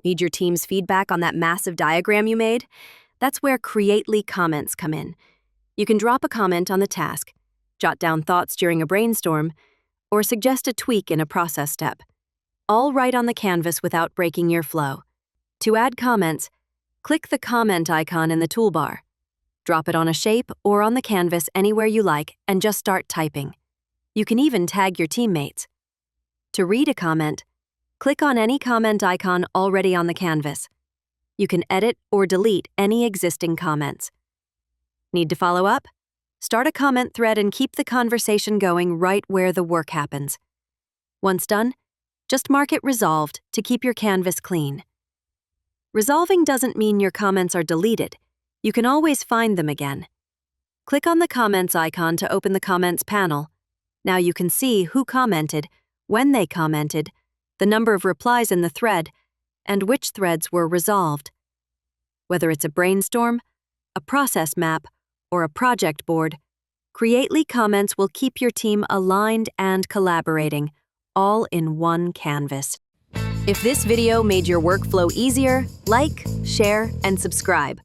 Need your team's feedback on that massive diagram you made? That's where Creately comments come in. You can drop a comment on the task, jot down thoughts during a brainstorm, or suggest a tweak in a process step. All right on the canvas without breaking your flow. To add comments, click the comment icon in the toolbar. Drop it on a shape or on the canvas anywhere you like and just start typing. You can even tag your teammates. To read a comment, click on any comment icon already on the canvas. You can edit or delete any existing comments. Need to follow up? Start a comment thread and keep the conversation going right where the work happens. Once done, just mark it resolved to keep your canvas clean. Resolving doesn't mean your comments are deleted. You can always find them again. Click on the comments icon to open the comments panel. Now you can see who commented, when they commented, the number of replies in the thread, and which threads were resolved. Whether it's a brainstorm, a process map, or a project board, Creately comments will keep your team aligned and collaborating, all in one canvas. If this video made your workflow easier, like, share, and subscribe.